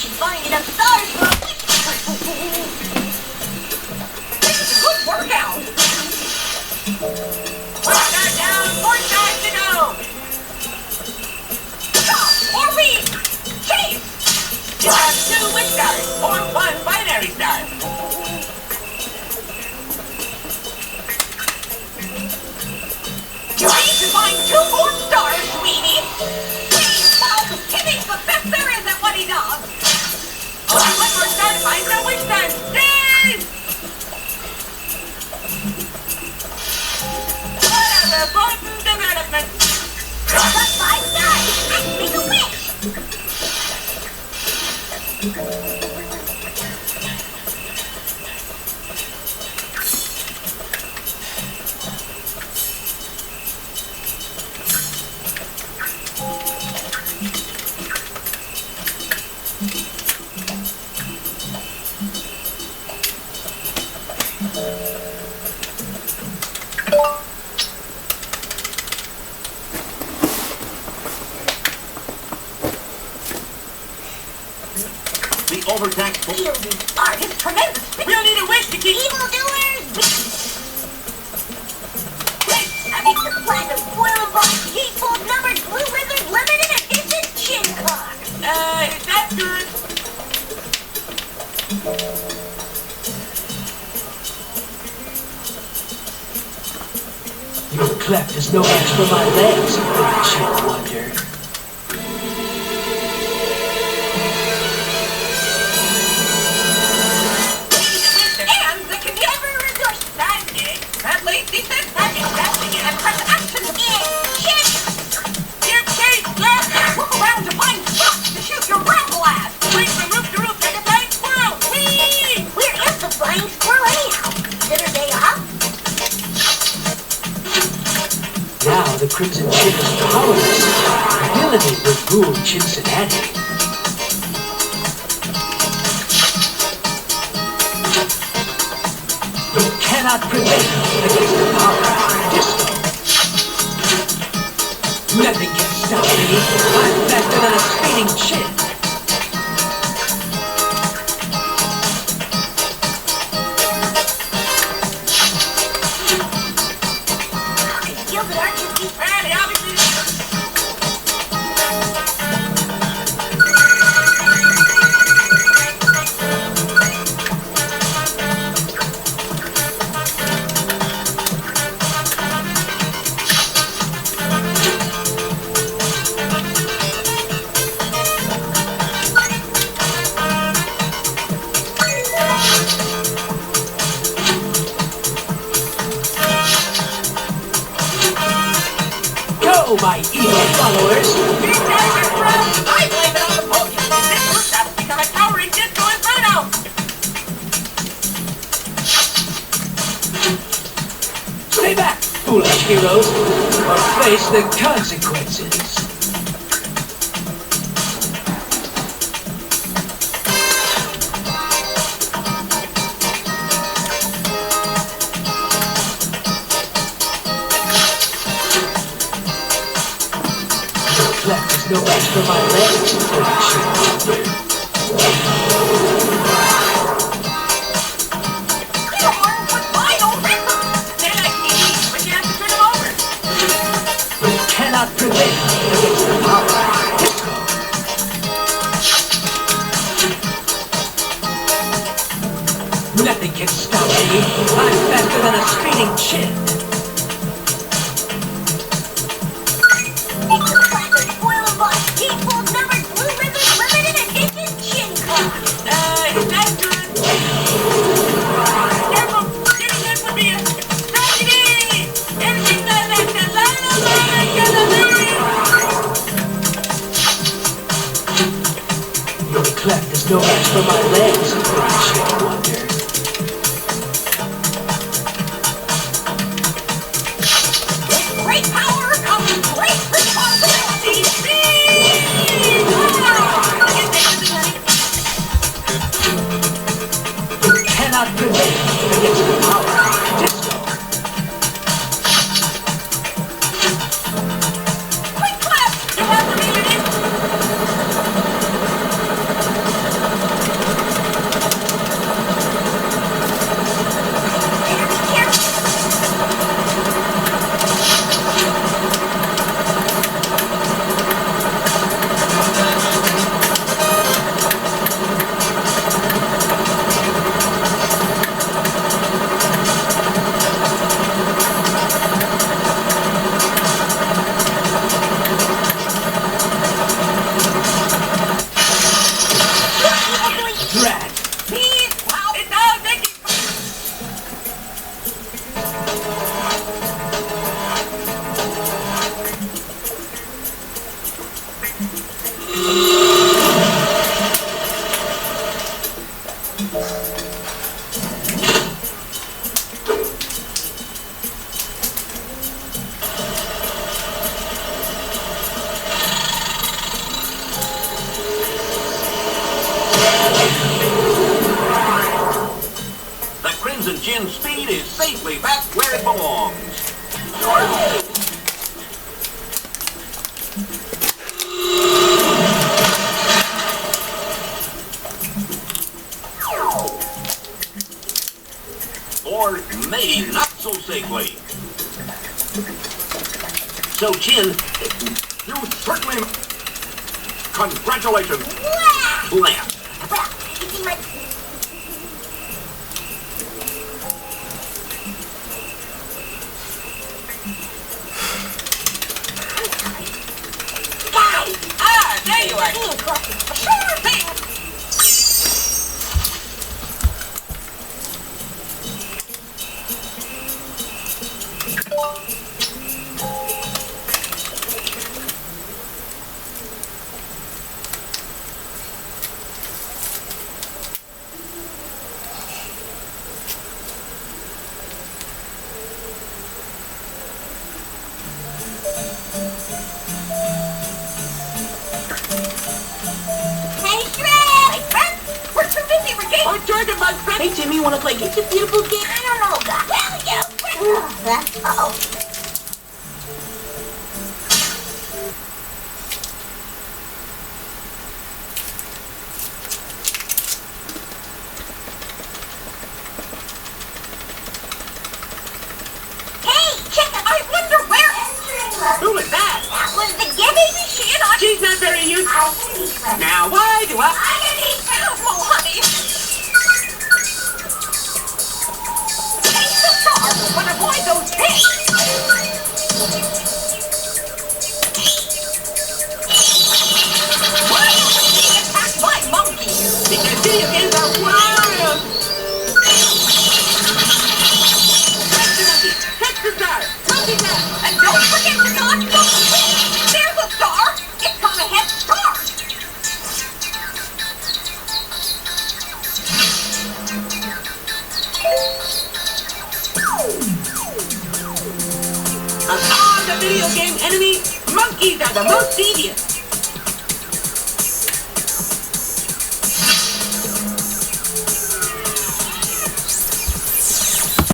she's finding enough stars for a week. This is a good workout. 1 star down, 4 stars to go. Stop or leave. Chase. You have 2 wish stars or 1 binary star. You need to find 2 more stars, Weenie. Please follow Timmy's the best there is at what he does. 1 more star to find the wish stars. Steve! What an important development. Drop up 5 stars and make a wish. The overtaxed Yielding art is tremendous. We'll need a wish to keep Evildoers! Wait, I need to plan to spoil a bunch of people, numbered Blue Ribbon Limited Edition Chin Card. That's good. Your cleft is no match for my legs, Chin Wonder. And the never understanding. At least he said that investing in and press action in Chin. Give Kate left. Look around to find spots to shoot your grapple at. Swing from roof to roof like a flying squirrel. Whee! Where is the flying squirrel anyhow? Did her day off? Now the Crimson Chin is powerless. Ability will rule Cincinnati. You cannot prevail against the power of Disco. Nothing can stop me. I'm faster than a speeding Chin. Gilded arches be And obviously, Go, my evil followers! these guys are proud. I blame it on the Pokemon. This workshop's become a towering disco inferno. Stay back, foolish heroes, or face the consequences. Your cleft is no match for my legs, Chin Wonder. You're armed with vinyl rippers. They're like TVs, but you have to turn them over. You cannot prevail against the power of Disco. Nothing can stop me. I'm faster than a speeding Chin. It's a plan to spoil a bunch of people, numbered Blue Ribbon Limited Edition Chin Card. That's good. Careful, getting this would be a tragedy. Everything that the Your cleft is no match for my legs, Chin Wonder. With great power comes great responsibility. You cannot prevail against the power of Disco. Quick clap! You have to be in it. The Crimson Chin's speed is safely back where it belongs. Or maybe not so safely. So, Chin, you certainly... Congratulations. Blast. Well, you see my... Guys! Ah, there you are. Sure thing. Hey, Shred! Hey, Fred! We're too busy for games. Oh, Jordan, my friend. Hey, Jimmy, wanna play Get Your Beautiful Game? I don't know, God. Well, yeah, Fred. Uh-oh. Hey, check it. I wonder where... Who is that? That was the Gibby machine on... She's not very useful. I can be friends. Now, why do I... I can be beautiful, honey. Take the stars, but avoid those fish. Why are you being attacked by monkeys? Because video games are wild. Catch the monkey. Catch the star. Monkey down. And don't forget to dodge those fish. There's a star. It's got a head start. Of all the video game enemies, monkeys are the most devious.